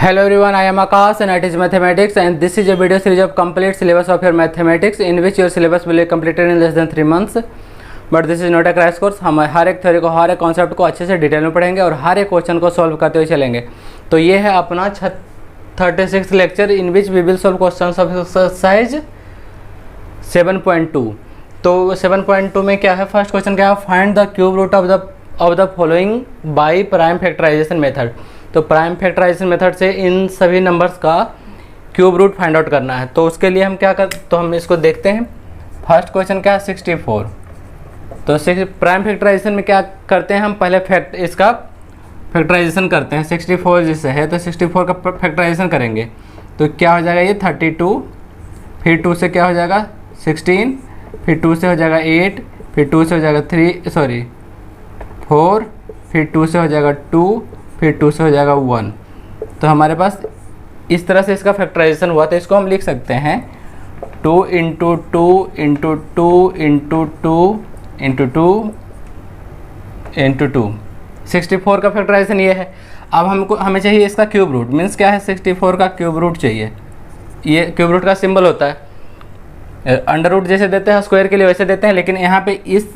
Hello everyone, I am Akash and it is mathematics and this is a video series of complete syllabus of your mathematics in which your syllabus will be completed in less than 3 months. But this is not a crash course. हम हर एक theory को हर एक concept को अच्छे से detail में पढ़ेंगे और हर एक क्वेश्चन को सॉल्व करते हुए चलेंगे। तो ये है अपना 36 lecture in which we will solve question of exercise 7.2। तो 7.2 में क्या है, फर्स्ट क्वेश्चन क्या है, find the cube root of the following by prime factorisation method. तो प्राइम फैक्टराइजेशन मेथड से इन सभी नंबर्स का क्यूब रूट फाइंड आउट करना है। तो उसके लिए हम क्या कर, तो हम इसको देखते हैं। फर्स्ट क्वेश्चन क्या है, 64। तो प्राइम फैक्टराइजेशन में क्या करते हैं, हम पहले इसका फैक्टराइजेशन करते हैं। 64 जिससे है तो 64 का फैक्टराइजेशन करेंगे तो क्या हो जाएगा, ये 32, फिर 2 से क्या हो जाएगा 16, फिर 2 से हो जाएगा 8, फिर 2 से हो जाएगा 4, फिर 2 से हो जाएगा 2, फिर 2 से हो जाएगा 1। तो हमारे पास इस तरह से इसका फैक्टराइजेशन हुआ। तो इसको हम लिख सकते हैं 2 into 2 into 2 into 2 into 2 into 2। 64 का फैक्टराइजेशन ये है। अब हमें चाहिए इसका क्यूब रूट, मीन्स क्या है, 64 का क्यूब रूट चाहिए। ये क्यूब रूट का सिंबल होता है, अंडर रूट जैसे देते हैं स्क्वायर के लिए वैसे देते हैं, लेकिन यहाँ पे इस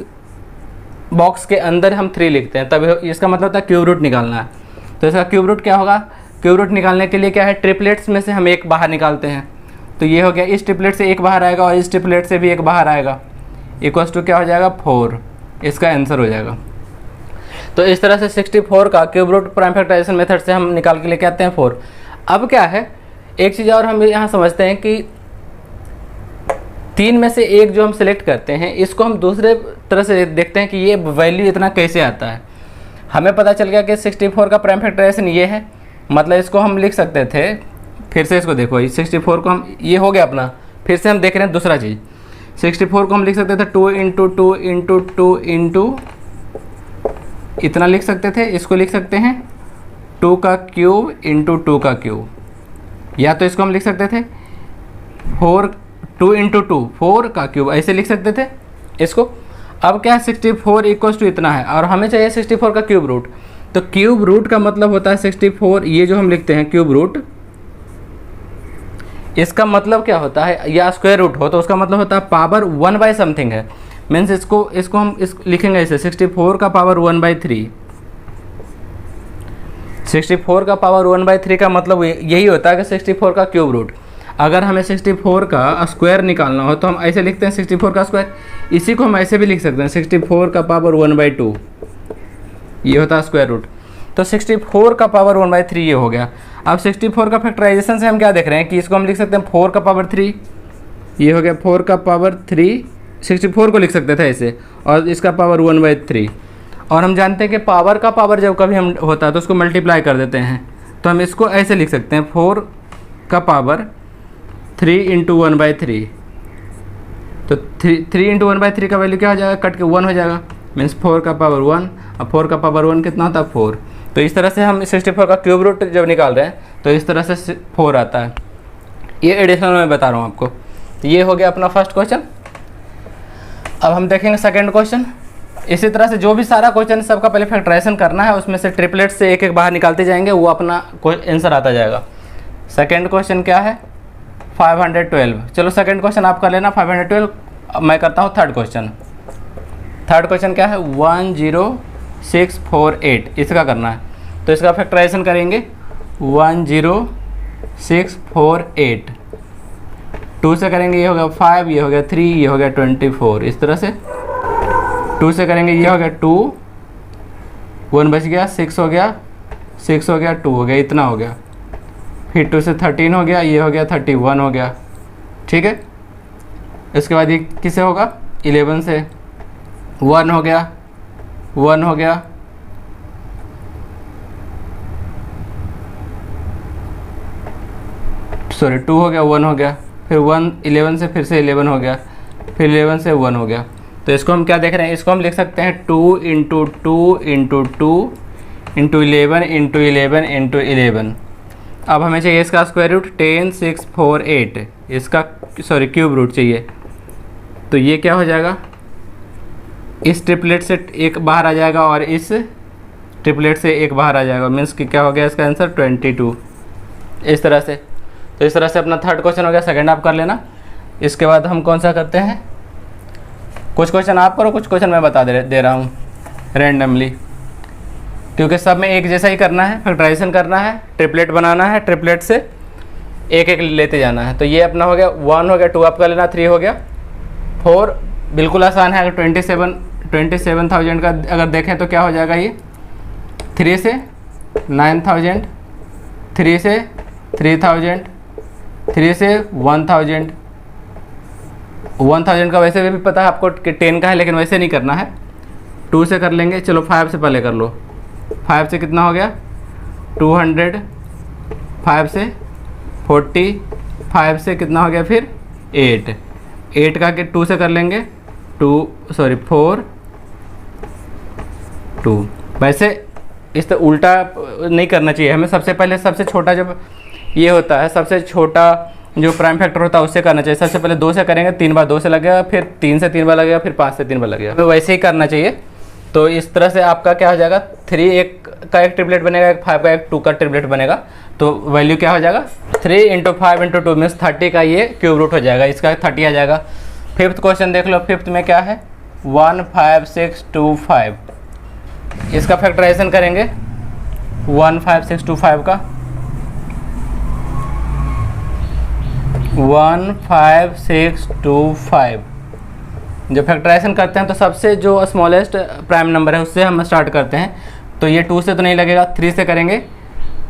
बॉक्स के अंदर हम 3 लिखते हैं, तब इसका मतलब होता है क्यूब रूट निकालना है। तो इसका क्यूब रूट क्या होगा, क्यूब रूट निकालने के लिए क्या है, ट्रिपलेट्स में से हम एक बाहर निकालते हैं। तो ये हो गया, इस ट्रिपलेट से एक बाहर आएगा और इस ट्रिपलेट से भी एक बाहर आएगा, इक्वल्स टू क्या हो जाएगा 4। इसका आंसर हो जाएगा। तो इस तरह से 64 का cube root prime factorisation method से हम निकाल के लेके आते हैं 4। अब क्या है, एक चीज़ और हम यहाँ समझते हैं कि 3 में से एक जो हम सिलेक्ट करते हैं, इसको हम दूसरे तरह से देखते हैं कि ये वैल्यू इतना कैसे आता है। हमें पता चल गया कि 64 का प्राइम फैक्टराइजेशन ये है, मतलब इसको हम लिख सकते थे, फिर से इसको देखो, 64 को हम, ये हो गया अपना, फिर से हम देख रहे हैं दूसरा चीज़। 64 को हम लिख सकते थे 2 इंटू 2 इंटू 2 इंटू इतना लिख सकते थे। इसको लिख सकते हैं 2 का क्यूब इंटू 2 का क्यूब, या तो इसको हम लिख सकते थे 2 इंटू 2 4 का क्यूब, ऐसे लिख सकते थे इसको। अब क्या है, 64 इक्वल्स टू इतना है और हमें चाहिए 64 का क्यूब रूट। तो क्यूब रूट का मतलब होता है 64, ये जो हम लिखते हैं क्यूब रूट, इसका मतलब क्या होता है, या स्क्वायर रूट हो तो उसका मतलब होता है पावर 1 बाई समथिंग है। मीन्स इसको हम लिखेंगे ऐसे, 64 का पावर 1/3। 64 का पावर 1/3 का मतलब यही होता है कि 64 का क्यूब रूट। अगर हमें 64 का स्क्वायर निकालना हो तो हम ऐसे लिखते हैं 64 का स्क्वायर। इसी को हम ऐसे भी लिख सकते हैं 64 का पावर 1/2, ये होता है स्क्वायर रूट। तो 64 का पावर 1/3 ये हो गया। अब 64 का फैक्टराइजेशन से हम क्या देख रहे हैं कि इसको हम लिख सकते हैं 4 का पावर 3, ये हो गया 4 का पावर 3। 64 को लिख सकते थे ऐसे, और इसका पावर 1/3। और हम जानते हैं कि पावर का पावर जब कभी हम होता है तो उसको मल्टीप्लाई कर देते हैं, तो हम इसको ऐसे लिख सकते हैं 4 का पावर 3 इंटू 1/3। तो 3 इंटू 1/3 का वैल्यू क्या हो जाएगा, कट के 1 हो जाएगा, मीन्स 4 का पावर 1। अब 4 का पावर 1 कितना होता है 4। तो इस तरह से हम 64 का क्यूब रूट जब निकाल रहे हैं तो इस तरह से 4 आता है। ये एडिशनल मैं बता रहा हूँ आपको। तो ये हो गया अपना फर्स्ट क्वेश्चन। अब हम देखेंगे सेकेंड क्वेश्चन। इसी तरह से जो भी सारा क्वेश्चन सबका पहले फैक्टराइजेशन करना है, उसमें से ट्रिपलेट से एक एक बाहर निकालते जाएंगे, वो अपना आंसर आता जाएगा। सेकेंड क्वेश्चन क्या है, 512। चलो सेकेंड क्वेश्चन आप कर लेना 512, मैं करता हूँ थर्ड क्वेश्चन। थर्ड क्वेश्चन क्या है, 10648, इसका करना है। तो इसका फैक्टराइजेशन करेंगे 10648, 2 से करेंगे ये हो गया 5, ये हो गया 3, ये हो गया 24। इस तरह से 2 से करेंगे ये हो गया 2, 1 बच गया, 6 हो गया, 6 हो गया, 2 हो गया, इतना हो गया। फिर 2 से 13 हो गया, ये हो गया 31 हो गया, ठीक है। इसके बाद ये किससे होगा, 11 से 1 हो गया, 1 हो गया, सॉरी 2 हो गया, 1 हो गया, फिर 1 11 से फिर से 11 हो गया, फिर 11 से 1 हो गया। तो इसको हम क्या देख रहे हैं, इसको हम लिख सकते हैं 2 into 2 into 2 into 11 into 11 into 11। अब हमें चाहिए इसका स्क्वायर रूट 10648, इसका सॉरी क्यूब रूट चाहिए। तो ये क्या हो जाएगा, इस ट्रिपलेट से एक बाहर आ जाएगा और इस ट्रिपलेट से एक बाहर आ जाएगा, मीन्स कि क्या हो गया इसका आंसर 22। इस तरह से। तो इस तरह से अपना थर्ड क्वेश्चन हो गया, सेकंड आप कर लेना। इसके बाद हम कौन सा करते हैं, कुछ क्वेश्चन आप करो, कुछ क्वेश्चन मैं बता दे रहा हूँ रैंडमली, क्योंकि सब में एक जैसा ही करना है, फैक्टराइजेशन करना है, ट्रिपलेट बनाना है, ट्रिपलेट से एक एक लेते जाना है। तो ये अपना हो गया 1 हो गया, 2 आप कर लेना, 3 हो गया, 4 बिल्कुल आसान है। अगर 27,000 का अगर देखें तो क्या हो जाएगा, ये 3 से 9,000, 3 से 3,000, 3 से 1,000। 1,000 का वैसे भी पता है आपको कि 10 का है, लेकिन वैसे नहीं करना है, 2 से कर लेंगे। चलो 5 से पहले कर लो, 5 से कितना हो गया 200, 5 से 40, 5 से कितना हो गया फिर 8 का 2 से कर लेंगे 4 2। वैसे इस तरह उल्टा नहीं करना चाहिए हमें, सबसे पहले सबसे छोटा जब ये होता है, सबसे छोटा जो प्राइम फैक्टर होता है उससे करना चाहिए। सबसे पहले 2 से करेंगे, 3 बार 2 से लगेगा, फिर 3 से 3 बार लगेगा, फिर 5 से 3 बार लगेगा, तो वैसे ही करना चाहिए। तो इस तरह से आपका क्या हो जाएगा, 3 एक का एक ट्रिपलेट बनेगा, एक 5 का एक 2 का ट्रिपलेट बनेगा। तो वैल्यू क्या हो जाएगा 3 × 5 × 2 मीन्स 30 का ये क्यूब रूट हो जाएगा, इसका 30 आ जाएगा। फिफ्थ क्वेश्चन देख लो, फिफ्थ में क्या है 15625, इसका फैक्टराइजेशन करेंगे 15625 का 15625। जब फैक्टराइजेशन करते हैं तो सबसे जो स्मॉलेस्ट प्राइम नंबर है उससे हम स्टार्ट करते हैं। तो ये 2 से तो नहीं लगेगा, 3 से करेंगे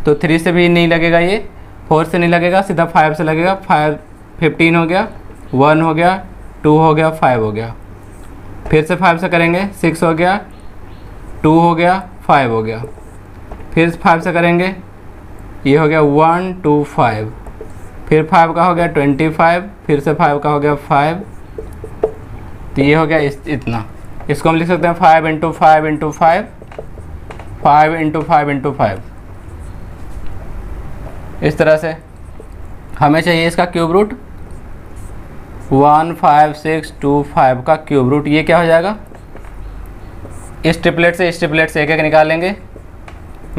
तो 3 से भी नहीं लगेगा, ये 4 से नहीं लगेगा, सीधा 5 से लगेगा। 15 हो गया, 1 हो गया, 2 हो गया, 5 हो गया। फिर से 5 से करेंगे 6 हो गया, 2 हो गया, 5 हो गया। फिर 5 से करेंगे ये हो गया 1 2 5, फिर 5 का हो गया 25, फिर से 5 का हो गया 5, तो ये हो गया इतना। इसको हम लिख सकते हैं 5 × 5 × 5, 5 × 5 × 5। इस तरह से हमें चाहिए इसका क्यूब रूट 15625 का क्यूब रूट। ये क्या हो जाएगा, इस ट्रिपलेट से एक एक निकालेंगे,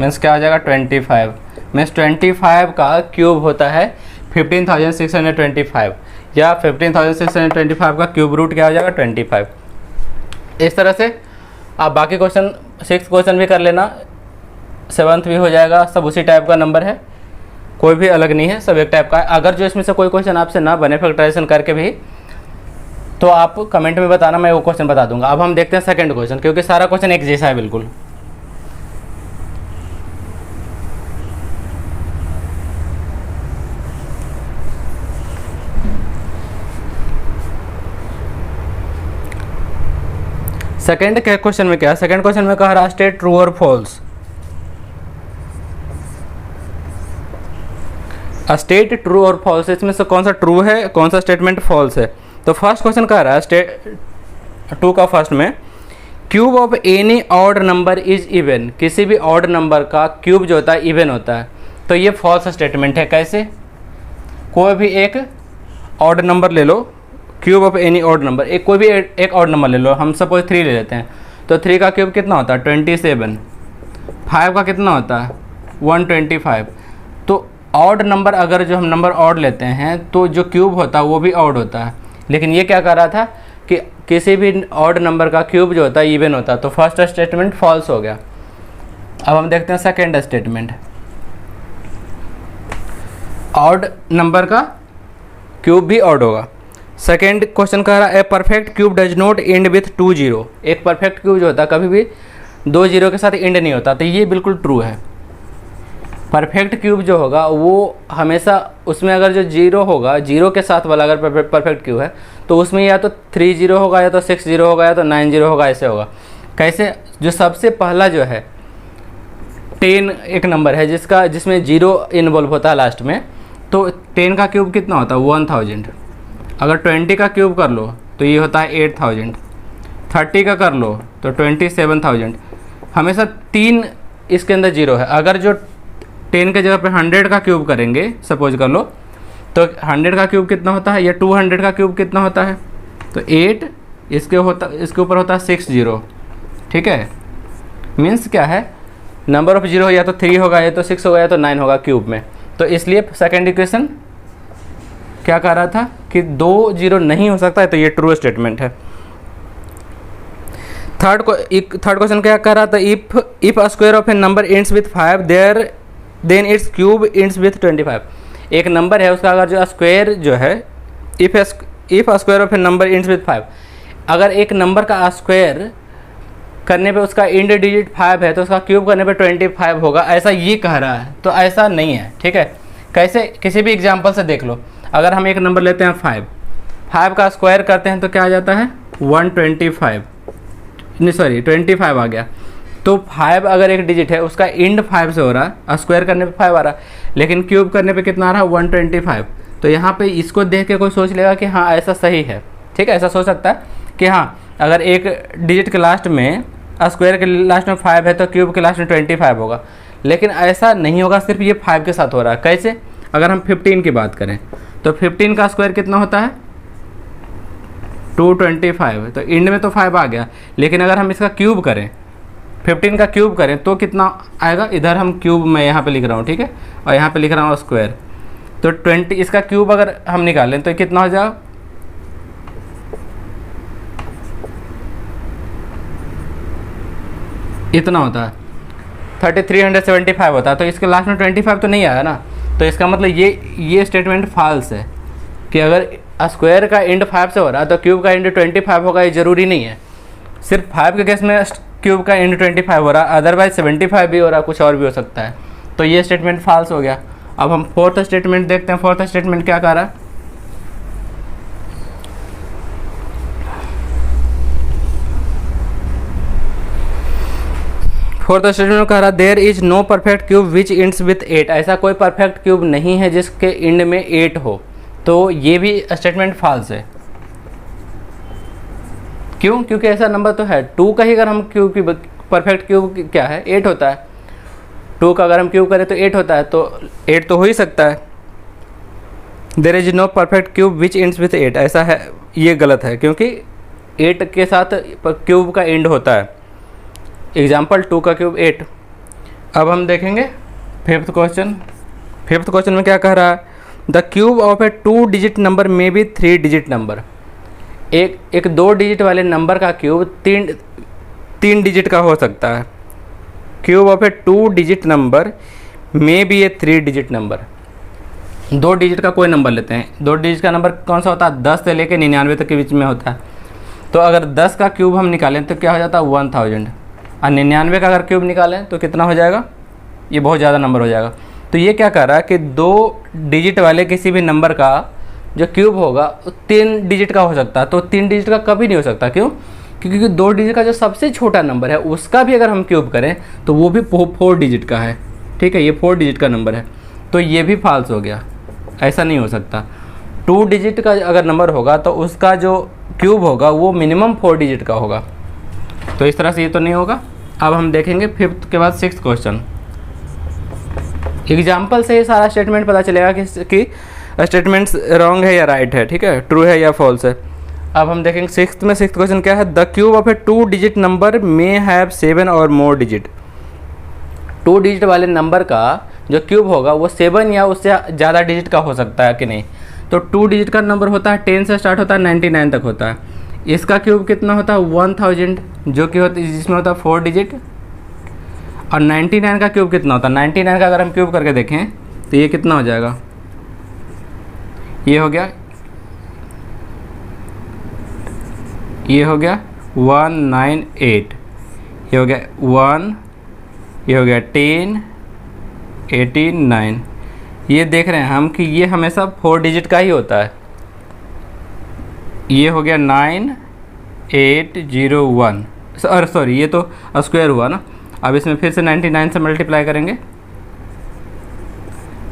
मीन्स क्या हो जाएगा 25। मीन्स 25 का क्यूब होता है 15,625, या 15,625 का क्यूब रूट क्या हो जाएगा 25। इस तरह से आप बाकी क्वेश्चन 6th क्वेश्चन भी कर लेना, 7th भी हो जाएगा, सब उसी टाइप का नंबर है, कोई भी अलग नहीं है, सब एक टाइप का है। अगर जो इसमें से कोई क्वेश्चन आपसे ना बने फैक्टराइजेशन करके भी, तो आप कमेंट में बताना, मैं वो क्वेश्चन बता दूंगा। अब हम देखते हैं सेकंड क्वेश्चन, क्योंकि सारा क्वेश्चन एक जैसा है बिल्कुल। सेकंड क्वेश्चन में क्या है, सेकंड क्वेश्चन में कह रहा है स्टेट ट्रू और फॉल्स। स्टेट ट्रू और फॉल्स, इसमें से कौन सा ट्रू है, कौन सा स्टेटमेंट फॉल्स है। तो फर्स्ट क्वेश्चन कह रहा है स्टेट 2 का फर्स्ट में, cube of any odd number is even, किसी भी ऑड नंबर का क्यूब जो होता है इवन होता है। तो ये फॉल्स स्टेटमेंट है। कैसे, कोई भी एक ऑड नंबर ले लो, cube of any odd number, एक कोई भी एक ऑड नंबर ले लो, हम सपोज 3 ले लेते हैं, तो 3 का क्यूब कितना होता है 27, 5 का कितना होता है 125। तो ऑड नंबर, अगर जो हम नंबर ऑड लेते हैं तो जो क्यूब होता है वो भी ऑड होता है। लेकिन ये क्या कर रहा था कि किसी भी ऑड नंबर का क्यूब जो होता है इवन होता है। तो फर्स्ट स्टेटमेंट फॉल्स हो गया। अब हम देखते हैं सेकेंड स्टेटमेंट, ऑड नंबर का क्यूब भी ऑड होगा। सेकेंड क्वेश्चन कह रहा है a perfect cube does not and with 2 0, एक परफेक्ट क्यूब जो होता है कभी भी 2 0 के साथ एंड नहीं होता। तो ये बिल्कुल ट्रू है। परफेक्ट क्यूब जो होगा वो हमेशा उसमें अगर जो 0 होगा, 0 के साथ वाला अगर परफेक्ट क्यूब है तो उसमें या तो 3 0 होगा, या तो 6 0 होगा, या तो 9 0 होगा, ऐसे होगा। कैसे, जो सबसे पहला जो है 10 एक नंबर है जिसमें 0 इन्वॉल्व होता है लास्ट में, तो 10 का क्यूब कितना होता है 1000। अगर 20 का क्यूब कर लो तो ये होता है 8000, 30 का कर लो तो 27000। हमेशा 3 इसके अंदर 0 है। अगर जो 10 के जगह पे 100 का क्यूब करेंगे सपोज कर लो, तो 100 का क्यूब कितना होता है, या 200 का क्यूब कितना होता है, तो 8 इसके ऊपर होता है 6 0। ठीक है, मीन्स क्या है, नंबर ऑफ 0 या तो 3 होगा, या तो 6 होगा, या तो 9 होगा क्यूब में। तो इसलिए सेकंड इक्वेशन क्या कह रहा था कि 2 जीरो नहीं हो सकता है, तो ये ट्रू स्टेटमेंट है। थर्ड क्वेश्चन क्या कह रहा था, if a square of a number ends with 5 then its cube ends with 25। एक नंबर है उसका अगर जो स्क्वायर जो है, if a square of a number ends with 5, अगर एक नंबर का स्क्वायर करने पे उसका एंड डिजिट 5 है तो उसका क्यूब करने पे 25 होगा, ऐसा ये कह रहा है। तो ऐसा नहीं है, ठीक है। कैसे, किसी भी एग्जांपल से देख लो। अगर हम एक नंबर लेते हैं 5 का स्क्वायर करते हैं तो क्या आ जाता है 125, नहीं सॉरी 25 आ गया। तो 5 अगर एक डिजिट है उसका एंड 5 से हो रहा है, स्क्वायर करने पे 5 आ रहा है, लेकिन क्यूब करने पे कितना आ रहा है 125। तो यहाँ पे इसको देख के कोई सोच लेगा कि हाँ ऐसा सही है, ठीक है। ऐसा सोच सकता है कि हाँ अगर एक डिजिट के लास्ट में, स्क्वायर के लास्ट में 5 है तो क्यूब के लास्ट में 25 होगा, लेकिन ऐसा नहीं होगा, सिर्फ ये 5 के साथ हो रहा है। कैसे, अगर हम 15 की बात करें तो 15 का स्क्वायर कितना होता है 225, तो एंड में तो 5 आ गया, लेकिन अगर हम इसका क्यूब करें, 15 का क्यूब करें तो कितना आएगा, इधर हम क्यूब मैं यहाँ पे लिख रहा हूँ, ठीक है, और यहाँ पे लिख रहा हूँ स्क्वायर। तो 20 इसका क्यूब अगर हम निकालें तो कितना हो जाएगा, इतना होता है 3375 होता है। तो इसके लास्ट में 25 तो नहीं आया ना, तो इसका मतलब ये स्टेटमेंट फॉल्स है कि अगर स्क्वायर का एंड 5 से हो रहा है तो क्यूब का एंड 25 होगा, ये ज़रूरी नहीं है। सिर्फ 5 के केस में क्यूब का एंड 25 हो रहा है, अदरवाइज 75 भी हो रहा है, कुछ और भी हो सकता है। तो ये स्टेटमेंट फॉल्स हो गया। अब हम फोर्थ स्टेटमेंट देखते हैं। फोर्थ स्टेटमेंट क्या कह रहा है, फोर्थ स्टेटमेंट कह रहा there is no perfect cube which ends with 8। ऐसा कोई परफेक्ट क्यूब नहीं है जिसके एंड में 8 हो, तो ये भी स्टेटमेंट फॉल्स है। क्यों, क्योंकि ऐसा नंबर तो है 2 का ही अगर हम क्यूब की परफेक्ट क्यूब क्या है 8 होता है, 2 का अगर हम क्यूब करें तो 8 होता है, तो 8 तो हो ही सकता है। There is no perfect cube which ends with 8, ऐसा है, ये गलत है क्योंकि 8 के साथ क्यूब का एंड होता है। एग्जाम्पल 2 का क्यूब 8। अब हम देखेंगे फिफ्थ क्वेश्चन। फिफ्थ क्वेश्चन में क्या कह रहा है, the cube of A 2 digit number may B 3 digit number. एक 2 डिजिट वाले नंबर का क्यूब 3 डिजिट का हो सकता है। Cube of A 2 digit number may B A 3 digit number. 2 digit का कोई नंबर लेते हैं। 2 डिजिट का नंबर कौन सा होता है, 10 से लेकर 99 तक के बीच में होता है। तो अगर 10 का क्यूब हम निकालें तो क्या हो जाता है 1000, और 99 का अगर क्यूब निकालें तो कितना हो जाएगा, ये बहुत ज़्यादा नंबर हो जाएगा। तो ये क्या कर रहा है कि 2 डिजिट वाले किसी भी नंबर का जो क्यूब होगा 3 डिजिट का हो सकता है। तो 3 डिजिट का कभी नहीं हो सकता, क्यों, क्योंकि 2 डिजिट का जो सबसे छोटा नंबर है उसका भी अगर हम क्यूब करें तो वो भी 4 डिजिट का है, ठीक है, ये 4 डिजिट का नंबर है। तो ये भी फॉल्स हो गया, ऐसा नहीं हो सकता। 2 डिजिट का अगर नंबर होगा तो उसका जो क्यूब होगा वो मिनिमम 4 डिजिट का होगा। तो इस तरह से ये तो नहीं होगा। अब हम देखेंगे फिफ्थ के बाद सिक्स्थ क्वेश्चन। एग्जाम्पल से ये सारा स्टेटमेंट पता चलेगा कि स्टेटमेंट्स रॉन्ग है या राइट है, ठीक है, ट्रू है या फॉल्स है। अब हम देखेंगे सिक्स्थ में। सिक्स्थ क्वेश्चन क्या है, the cube of A 2 digit number में हैव 7 और मोर डिजिट। 2 डिजिट वाले नंबर का जो क्यूब होगा वो 7 या उससे ज़्यादा डिजिट का हो सकता है कि नहीं। तो 2 डिजिट का नंबर होता है 10 से स्टार्ट होता है 99 तक होता है। इसका क्यूब कितना होता है 1000, जो कि होता है जिसमें होता है 4 डिजिट। और 99 का क्यूब कितना होता है, 99 का अगर हम क्यूब करके देखें तो ये कितना हो जाएगा, ये हो गया 198, ये हो गया 1, ये हो गया 10, 89। ये देख रहे हैं हम कि ये हमेशा 4 डिजिट का ही होता है। ये हो गया 9801, और सॉरी ये तो स्क्वायर हुआ ना। अब इसमें फिर से 99 से मल्टीप्लाई करेंगे,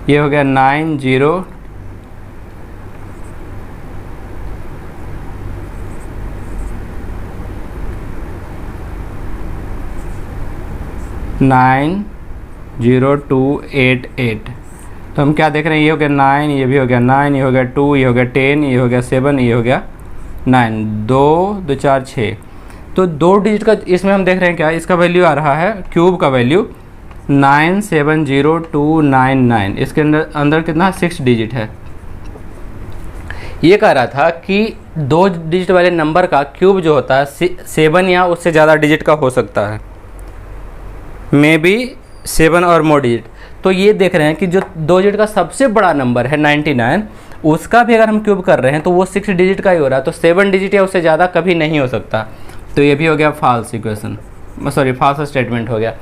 ये हो गया 90 90288। तो हम क्या देख रहे हैं, ये हो गया 9, ये भी हो गया 9, ये हो गया 2, ये हो गया 10, ये हो गया 7, ये हो गया 9, 2 2 4 6। तो 2 डिजिट का इसमें हम देख रहे हैं क्या, इसका वैल्यू आ रहा है, क्यूब का वैल्यू 970299, इसके अंदर कितना 6 डिजिट है। ये कह रहा था कि 2 डिजिट वाले नंबर का क्यूब जो होता है 7 या उससे ज़्यादा डिजिट का हो सकता है, मे बी 7 और मोर डिजिट। तो ये देख रहे हैं कि जो 2 डिजिट का सबसे बड़ा नंबर है 99, उसका भी अगर हम क्यूब कर रहे हैं तो वो 6 डिजिट का ही हो रहा है, तो 7 डिजिट या उससे ज़्यादा कभी नहीं हो सकता। तो ये भी हो गया false equation, sorry false statement हो गया।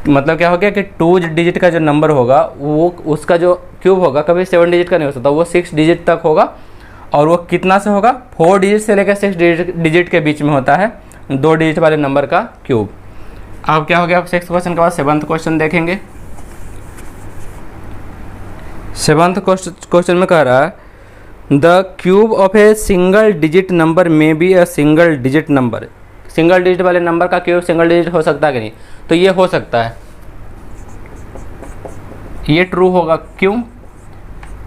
मतलब क्या हो गया कि 2 डिजिट का जो नंबर होगा वो उसका जो क्यूब होगा कभी 7 डिजिट का नहीं हो सकता, वो 6 डिजिट तक होगा। और वो कितना से होगा, 4 डिजिट से लेकर 6 डिजिट के बीच में होता है 2 डिजिट वाले नंबर का क्यूब। अब क्या हो गया, अब 6th क्वेश्चन के बाद 7th क्वेश्चन देखेंगे। 7th क्वेश्चन में कह रहा है the cube of a single digit number may be a single digit number. Single digit वाले नंबर का क्यूब सिंगल डिजिट हो सकता है कि नहीं, तो ये हो सकता है, ये ट्रू होगा। क्यों,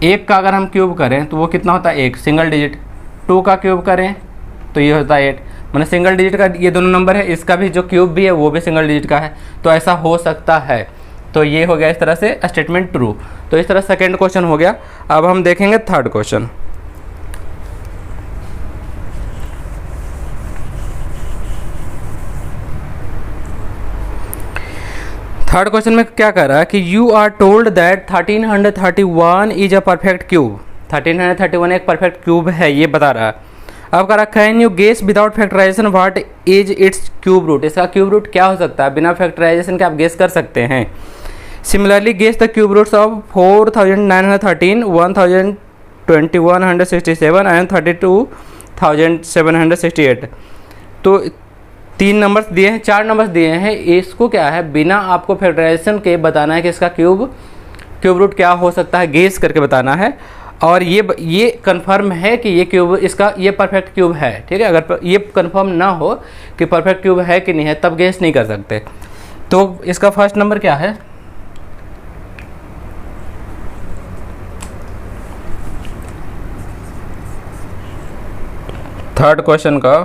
1 का अगर हम क्यूब करें तो वो कितना होता है 1 सिंगल डिजिट, 2 का क्यूब करें तो ये होता है 8, मतलब सिंगल डिजिट का ये दोनों नंबर है, इसका भी जो क्यूब भी है वो भी सिंगल डिजिट का है, तो ऐसा हो सकता है। तो ये हो गया इस तरह से स्टेटमेंट ट्रू। तो इस तरह सेकंड क्वेश्चन हो गया। अब हम देखेंगे थर्ड क्वेश्चन। थर्ड क्वेश्चन में क्या कह रहा है कि you are told that 1331 is a perfect cube. 1331 एक परफेक्ट क्यूब है, ये बता रहा है। अब कह रहा है can you guess without factorisation what is its cube root. इसका क्यूब रूट क्या हो सकता है, बिना फैक्टराइजेशन के आप गेस कर सकते हैं। Similarly guess the cube roots of 4913, 102167 and 32768। तो 3 नंबर्स दिए हैं, 4 नंबर्स दिए हैं। इसको क्या है, बिना आपको फैक्टराइजेशन के बताना है कि इसका क्यूब रूट क्या हो सकता है, गेस करके बताना है। और ये कंफर्म है कि ये क्यूब इसका ये परफेक्ट क्यूब है, ठीक है। अगर ये कंफर्म ना हो कि परफेक्ट क्यूब है कि नहीं है, तब गेस नहीं कर सकते। तो इसका फर्स्ट नंबर क्या है, थर्ड क्वेश्चन का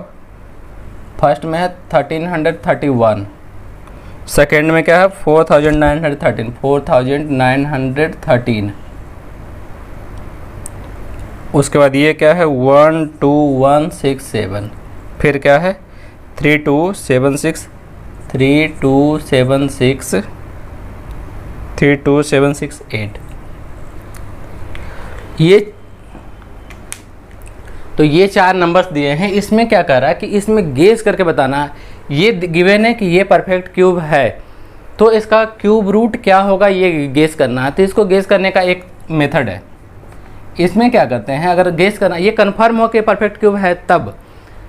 फर्स्ट में है 1331, सेकेंड में क्या है 4913, उसके बाद ये क्या है 12167, फिर क्या है 3276, 32768। ये 4 नंबर्स दिए हैं। इसमें क्या कर रहा है कि इसमें गेस करके बताना है। ये गिवन है कि ये परफेक्ट क्यूब है, तो इसका क्यूब रूट क्या होगा ये गेस करना है। तो इसको गेस करने का एक मेथड है। इसमें क्या करते हैं, अगर गेस करना, ये कंफर्म हो कि परफेक्ट क्यूब है, तब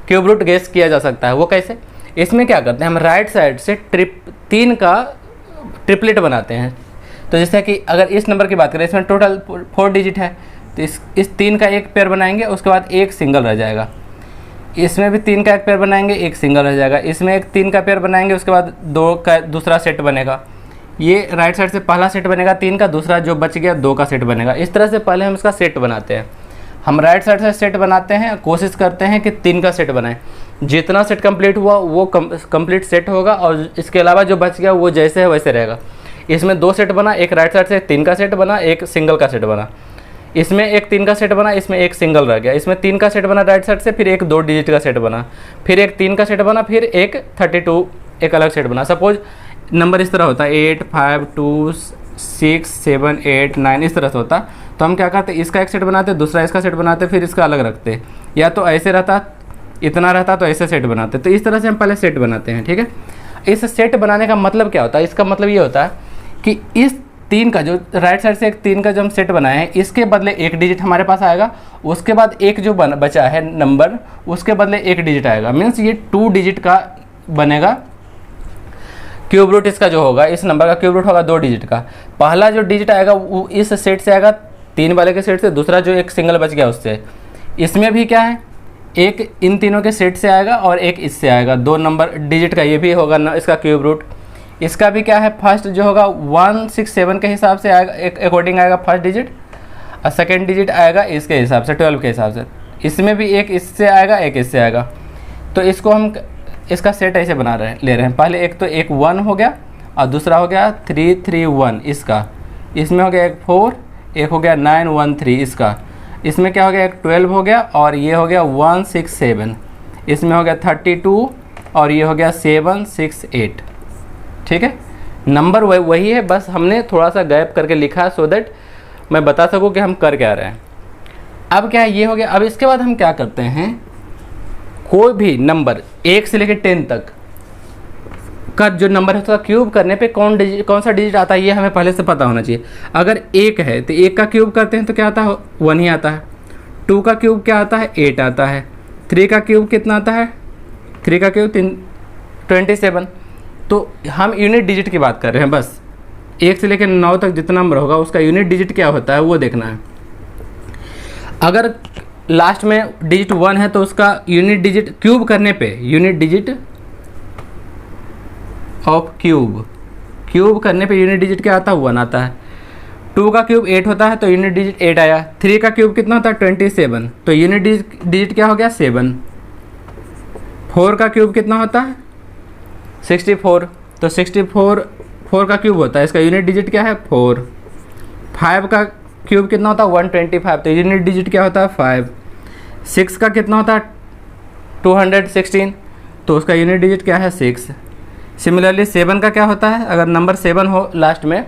क्यूब रूट गेस किया जा सकता है। वो कैसे, इसमें क्या करते हैं, हम राइट साइड से 3 का ट्रिपलेट बनाते हैं। तो जैसे कि अगर इस नंबर की बात करें, इसमें टोटल 4 डिजिट है, तो इस 3 का एक पेयर बनाएंगे, उसके बाद एक सिंगल रह जाएगा। इसमें भी 3 का एक पेयर बनाएंगे, एक सिंगल रह जाएगा। इसमें एक 3 का पेयर बनाएंगे, उसके बाद 2 का दूसरा सेट बनेगा। ये राइट साइड से पहला सेट बनेगा 3 का, दूसरा जो बच गया 2 का सेट बनेगा। इस तरह से पहले हम इसका सेट बनाते हैं। हम राइट साइड से सेट बनाते हैं, कोशिश करते हैं कि 3 का सेट बनाएं। जितना सेट कंप्लीट हुआ वो कंप्लीट सेट होगा, और इसके अलावा जो बच गया वो जैसे है वैसे रहेगा। इसमें 2 सेट बना, एक राइट साइड से 3 का सेट बना, एक सिंगल का सेट बना। इसमें एक 3 का सेट बना, इसमें एक सिंगल रह गया। इसमें 3 का सेट बना राइट साइड से, फिर एक 2 डिजिट का सेट बना, फिर एक 3 का सेट बना, फिर एक 32 एक अलग सेट बना। सपोज नंबर इस तरह होता है 8 5 2 6 7 8 9, इस तरह से होता। तो हम क्या करते, इसका एक सेट बनाते, दूसरा इसका सेट बनाते, फिर इसका अलग रखते, या तो ऐसे रहता इतना रहता तो ऐसे सेट बनाते। तो इस तरह से हम पहले सेट बनाते हैं, ठीक है। इस सेट बनाने का मतलब क्या होता है, इसका मतलब ये होता है कि इस 3 का जो राइट साइड से एक 3 का जो हम सेट बनाए हैं, इसके बदले एक डिजिट हमारे पास आएगा, उसके बाद एक जो बचा है नंबर, उसके बदले एक डिजिट आएगा। मीन्स ये 2 डिजिट का बनेगा। क्यूब रूट इसका जो होगा, इस नंबर का क्यूब रूट होगा 2 डिजिट का। पहला जो डिजिट आएगा वो इस सेट से आएगा, 3 वाले के सेट से, दूसरा जो एक सिंगल बच गया उससे। इसमें भी क्या है, एक इन तीनों के सेट से आएगा और एक इससे आएगा, 2 नंबर डिजिट का ये भी होगा ना इसका क्यूब रूट। इसका भी क्या है, फर्स्ट जो होगा 167 के हिसाब से आएगा, एक अकॉर्डिंग आएगा फर्स्ट डिजिट, और सेकेंड डिजिट आएगा इसके हिसाब से 12 के हिसाब से। इसमें भी एक इससे आएगा, एक इससे आएगा। तो इसको हम इसका सेट ऐसे ले रहे हैं। पहले एक 1 हो गया, और दूसरा हो गया 331 इसका, इसमें हो गया एक 4, एक हो गया 913 इसका, इसमें क्या हो गया एक 12 हो गया और ये हो गया 167, इसमें हो गया 32 और ये हो गया 768। ठीक है, नंबर वही है, बस हमने थोड़ा सा गैप करके लिखा है सो दैट मैं बता सकूं कि हम कर क्या रहे हैं। अब क्या है, ये हो गया। अब इसके बाद हम क्या करते हैं, कोई भी नंबर 1 से लेकर 10 तक का जो नंबर है उसका क्यूब करने पे कौन सा डिजिट आता है ये हमें पहले से पता होना चाहिए। अगर 1 है तो 1 का क्यूब करते हैं तो क्या आता है, 1 ही आता है। 2 का क्यूब क्या आता है, 8 आता है। 3 का क्यूब कितना आता है, 3 का क्यूब 27। तो हम यूनिट डिजिट की बात कर रहे हैं, बस 1 से लेकर 9 तक जितना नंबर होगा उसका यूनिट डिजिट क्या होता है वो देखना है। अगर लास्ट में डिजिट 1 है तो उसका यूनिट डिजिट क्यूब करने पे, यूनिट डिजिट ऑफ क्यूब करने पे यूनिट डिजिट क्या आता है, 1 आता है। 2 का क्यूब 8 होता है तो यूनिट डिजिट 8 आया। 3 का क्यूब कितना होता है, 27, तो यूनिट डिजिट क्या हो गया, 7। 4 का क्यूब कितना होता है, 64, तो 64 4 का क्यूब होता है, इसका यूनिट डिजिट क्या है, 4। 5 का क्यूब कितना होता है, 125, तो यूनिट डिजिट क्या होता है, 5। 6 का कितना होता है, 216, तो उसका यूनिट डिजिट क्या है, 6। सिमिलरली 7 का क्या होता है, अगर नंबर 7 हो लास्ट में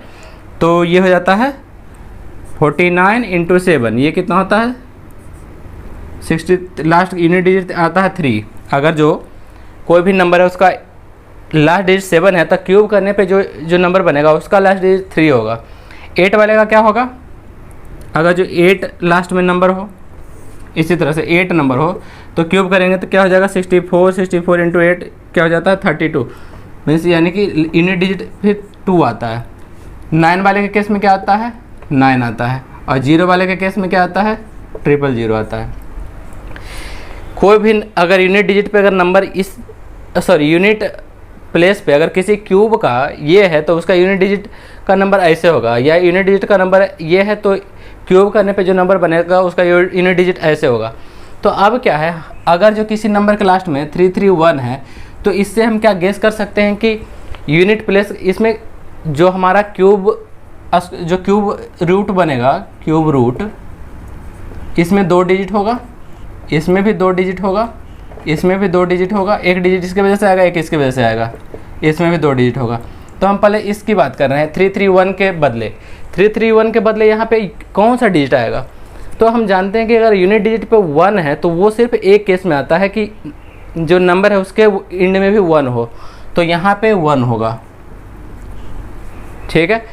तो ये हो जाता है 49 × 7, ये कितना होता है, 60। लास्ट यूनिट डिजिट आता है 3। अगर जो कोई भी नंबर है उसका लास्ट डिजिट 7 है तो क्यूब करने पे जो नंबर बनेगा उसका लास्ट डिजिट 3 होगा। 8 वाले का क्या होगा, अगर जो 8 लास्ट में नंबर हो, इसी तरह से 8 नंबर हो तो क्यूब करेंगे तो क्या हो जाएगा, 64 × 8 क्या हो जाता है, 32, मीन्स यानी कि यूनिट डिजिट फिर 2 आता है। 9 वाले के केस में क्या आता है, 9 आता है, और 0 वाले के केस में क्या आता है, 000 आता है। कोई भी अगर यूनिट डिजिट पे अगर नंबर यूनिट प्लेस पे अगर किसी क्यूब का ये है तो उसका यूनिट डिजिट का नंबर ऐसे होगा, या यूनिट डिजिट का नंबर ये है तो क्यूब करने पे जो नंबर बनेगा उसका यूनिट डिजिट ऐसे होगा। तो अब क्या है, अगर जो किसी नंबर के लास्ट में 331 है तो इससे हम क्या गेस कर सकते हैं कि यूनिट प्लेस, इसमें जो हमारा क्यूब रूट बनेगा, क्यूब रूट, इसमें 2 डिजिट होगा, इसमें भी 2 डिजिट होगा, इसमें भी 2 डिजिट होगा, एक डिजिट इसके वजह से आएगा, एक इसके वजह से आएगा, इसमें भी 2 डिजिट होगा। तो हम पहले इसकी बात कर रहे हैं, 331 के बदले यहाँ पे कौन सा डिजिट आएगा। तो हम जानते हैं कि अगर यूनिट डिजिट पे 1 है तो वो सिर्फ एक केस में आता है कि जो नंबर है उसके एंड में भी 1 हो, तो यहाँ पे 1 होगा। ठीक है,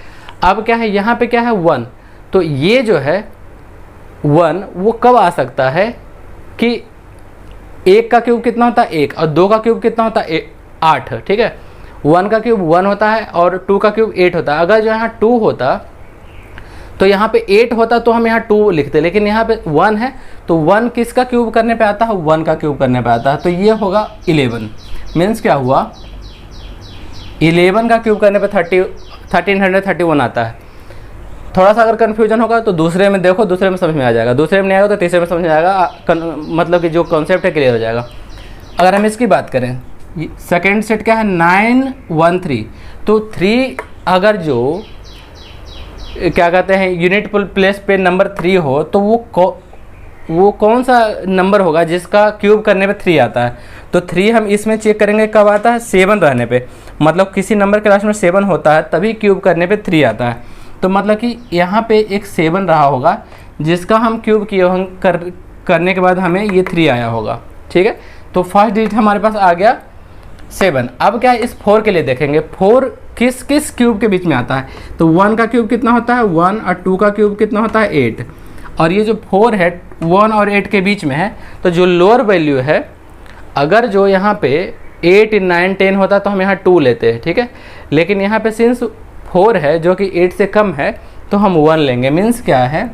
अब क्या है, यहाँ पे क्या है, 1, तो ये जो है 1 वो कब आ सकता है कि 1 का क्यूब कितना होता है, 1, और 2 का क्यूब कितना होता है, 8। ठीक है, 1 का क्यूब 1 होता है और 2 का क्यूब 8 होता है। अगर जो यहाँ 2 होता तो यहाँ पे 8 होता तो हम यहाँ 2 लिखते, लेकिन यहाँ पे 1 है तो 1 किसका क्यूब करने पे आता है, 1 का क्यूब करने पे आता है, तो ये होगा 11। मीन्स क्या हुआ, 11 का क्यूब करने पे 1331 आता है। थोड़ा सा अगर कन्फ्यूजन होगा तो दूसरे में देखो, दूसरे में समझ में आ जाएगा, दूसरे में नहीं आएगा तो तीसरे में समझ में आएगा, मतलब कि जो कॉन्सेप्ट है क्लियर हो जाएगा। अगर हम इसकी बात करें, सेकेंड सेट क्या है, 913, तो 3 अगर जो क्या कहते हैं यूनिट प्लेस पे नंबर 3 हो तो वो कौन सा नंबर होगा जिसका क्यूब करने पे 3 आता है। तो 3 हम इसमें चेक करेंगे कब आता है, 7 रहने पे, मतलब किसी नंबर के लास्ट में 7 होता है तभी क्यूब करने पे 3 आता है। तो मतलब कि यहाँ पे एक 7 रहा होगा जिसका हम क्यूब किए करने के बाद हमें ये 3 आया होगा। ठीक है, तो फर्स्ट डिजिट हमारे पास आ गया 7। अब क्या है, इस 4 के लिए देखेंगे, 4 किस किस क्यूब के बीच में आता है। तो 1 का क्यूब कितना होता है, 1, और 2 का क्यूब कितना होता है, 8, और ये जो 4 है 1 और 8 के बीच में है। तो जो लोअर वैल्यू है, अगर जो यहाँ पे 8, 9, 10 होता तो हम यहाँ 2 लेते हैं। ठीक है, लेकिन यहाँ पे सिंस 4 है जो कि 8 से कम है तो हम 1 लेंगे। मीन्स क्या है,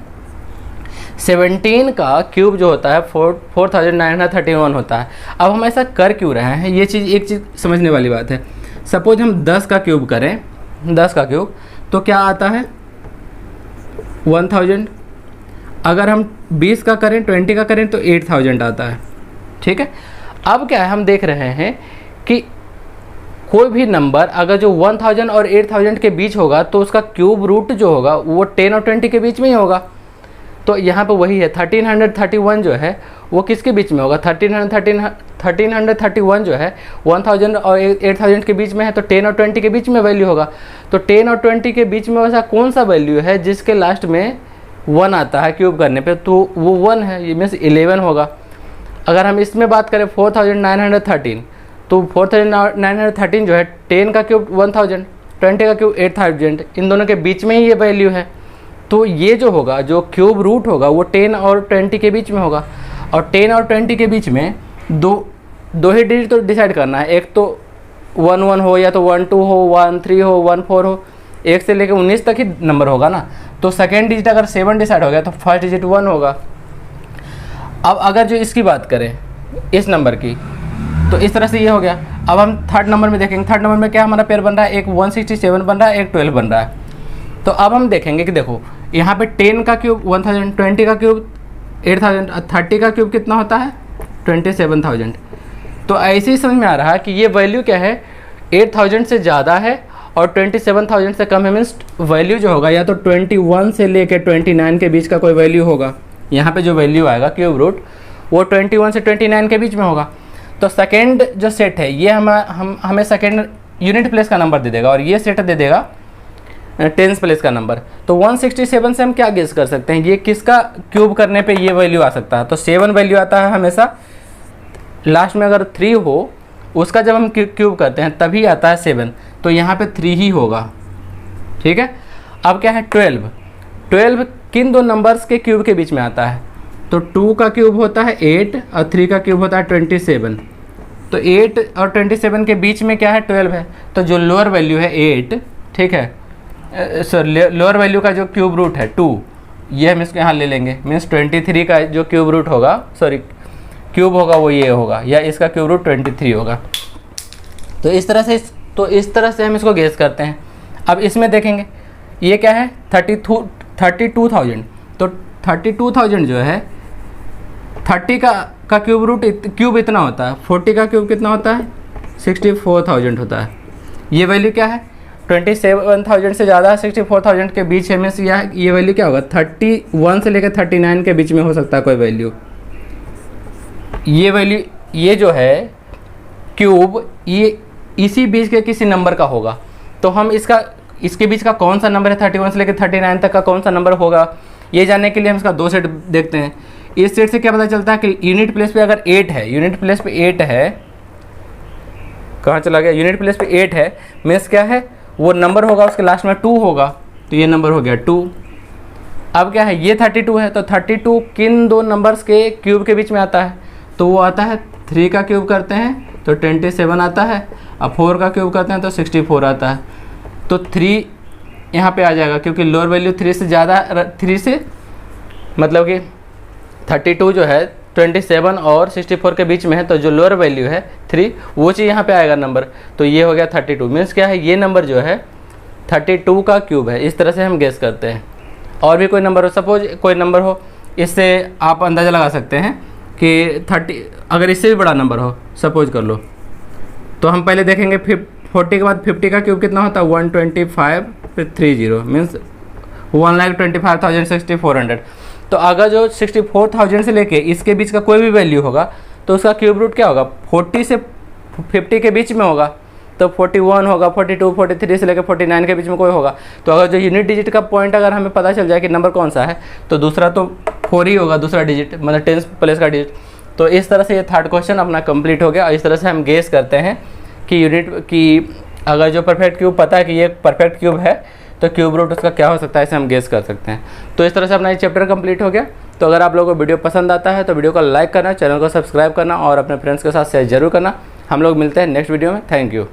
17 का क्यूब जो होता है 4931 होता है। अब हम ऐसा कर क्यों रहे हैं, ये चीज़ एक चीज़ समझने वाली बात है। सपोज हम 10 का क्यूब करें, 10 का क्यूब तो क्या आता है, 1000। अगर हम 20 का करें, 20 का करें तो 8000 आता है। ठीक है, अब क्या है, हम देख रहे हैं कि कोई भी नंबर अगर जो 1000 और 8000 के बीच होगा तो उसका क्यूब रूट जो होगा वो 10 और 20 के बीच में ही होगा। तो यहाँ पे वही है 1331 जो है वो किसके बीच में होगा, 1331 जो है 1000 और 8000 के बीच में है, तो 10 और 20 के बीच में वैल्यू होगा। तो 10 और 20 के बीच में वैसा कौन सा वैल्यू है जिसके लास्ट में 1 आता है क्यूब करने पे, तो वो 1 है, ये मीन्स 11 होगा। अगर हम इसमें बात करें 4913, तो 4913 जो है 10 का क्यूब 1000, 20 का क्यूब 8000, इन दोनों के बीच में ही ये वैल्यू है। तो ये जो होगा, जो क्यूब रूट होगा वो 10 और 20 के बीच में होगा। और 10 और 20 के बीच में दो ही डिजिट तो डिसाइड करना है, एक तो 11 हो या तो 12 हो, 13 हो, 14 हो, 1 से लेकर 19 तक ही नंबर होगा ना। तो सेकेंड डिजिट अगर 7 डिसाइड हो गया तो फर्स्ट डिजिट 1 होगा। अब अगर जो इसकी बात करें इस नंबर की, तो इस तरह से ये हो गया। अब हम थर्ड नंबर में देखेंगे, थर्ड नंबर में क्या हमारा पेयर बन रहा है, एक 167 बन रहा है, एक 12 बन रहा है। तो अब हम देखेंगे कि देखो यहाँ पे 10 का क्यूब 1000, 20 का क्यूब 8000, 30 का क्यूब कितना होता है 27000। तो ऐसे ही समझ में आ रहा है कि ये वैल्यू क्या है, 8000 से ज़्यादा है और 27000 से कम है। मीन्स वैल्यू जो होगा या तो 21 से लेकर 29 के बीच का कोई वैल्यू होगा। यहाँ पे जो वैल्यू आएगा क्यूब रूट वो 21 से 29 के बीच में होगा। तो सेकेंड जो सेट है ये हमें सेकेंड यूनिट प्लेस का नंबर दे देगा और ये सेट दे देगा टेंस प्लेस का नंबर। तो 167 से हम क्या गेस कर सकते हैं, ये किसका क्यूब करने पे ये वैल्यू आ सकता है। तो 7 वैल्यू आता है हमेशा, लास्ट में अगर 3 हो उसका जब हम क्यूब करते हैं तभी आता है 7। तो यहाँ पे 3 ही होगा, ठीक है। अब क्या है 12 किन दो नंबर्स के क्यूब के बीच में आता है। तो 2 का क्यूब होता है 8 और 3 का क्यूब होता है 27। तो 8 और 27 के बीच में क्या है 12 है। तो जो लोअर वैल्यू है 8, ठीक है, सॉरी लोअर वैल्यू का जो क्यूब रूट है 2, ये हम इसको यहाँ ले लेंगे। मीन्स 23 का जो क्यूब रूट होगा, सॉरी क्यूब होगा वो ये होगा, या इसका क्यूब रूट 23 होगा। तो इस तरह से हम इसको गेस करते हैं। अब इसमें देखेंगे ये क्या है 32,000। तो 32,000 जो है 30 का क्यूब रूट क्यूब इतना होता है, 40 का क्यूब कितना होता है 64,000 होता है। ये वैल्यू क्या है 27,000 से ज़्यादा 64,000 के बीच है। मीन्स ये वैल्यू क्या होगा 31 से लेकर 39 के बीच में हो सकता है कोई वैल्यू। ये वैल्यू ये जो है क्यूब ये इसी बीच के किसी नंबर का होगा। तो हम इसके बीच का कौन सा नंबर है 31 से लेकर 39 तक का कौन सा नंबर होगा, ये जानने के लिए हम इसका 2 सेट देखते हैं। इस सेट से क्या पता चलता है कि यूनिट प्लेस पे अगर 8 है, यूनिट प्लेस पे 8 है, कहाँ चला गया, यूनिट प्लेस पे 8 है, मीन्स क्या है वो नंबर होगा उसके लास्ट में 2 होगा। तो ये नंबर हो गया 2। अब क्या है ये 32 है। तो 32 किन दो नंबर्स के क्यूब के बीच में आता है, तो वो आता है 3 का क्यूब करते हैं तो 27 आता है, अब 4 का क्यूब करते हैं तो 64 आता है। तो 3 यहाँ पे आ जाएगा क्योंकि लोअर वैल्यू 3 से ज़्यादा, 3 से मतलब कि 32 जो है 27 और 64 के बीच में है। तो जो लोअर वैल्यू है 3 वो चीज़ यहाँ पे आएगा नंबर। तो ये हो गया 32। मीन्स क्या है ये नंबर जो है 32 का क्यूब है। इस तरह से हम गेस करते हैं। और भी कोई नंबर हो, सपोज कोई नंबर हो, इससे आप अंदाज़ा लगा सकते हैं कि 30 अगर इससे भी बड़ा नंबर हो सपोज कर लो, तो हम पहले देखेंगे 40 के बाद 50 का क्यूब कितना होता है 125 फिर 30 मीन्स 1,25,6400। तो अगर जो 64,000 से लेके इसके बीच का कोई भी वैल्यू होगा तो उसका क्यूब रूट क्या होगा 40 से 50 के बीच में होगा। तो 41 होगा, 42, 43 से लेकर 49 के बीच में कोई होगा। तो अगर जो यूनिट डिजिट का पॉइंट अगर हमें पता चल जाए कि नंबर कौन सा है तो दूसरा तो 4 ही होगा, दूसरा डिजिट मतलब 10 प्लेस का डिजिट। तो इस तरह से ये थर्ड क्वेश्चन अपना कंप्लीट हो गया। और इस तरह से हम गेस करते हैं कि यूनिट की अगर जो परफेक्ट क्यूब पता है कि ये परफेक्ट क्यूब है तो क्यूब रूट उसका क्या हो सकता है, इसे हम गेस कर सकते हैं। तो इस तरह से अपना ये चैप्टर कंप्लीट हो गया। तो अगर आप लोगों को वीडियो पसंद आता है तो वीडियो को लाइक करना, चैनल को सब्सक्राइब करना और अपने फ्रेंड्स के साथ शेयर जरूर करना। हम लोग मिलते हैं नेक्स्ट वीडियो में। Thank you.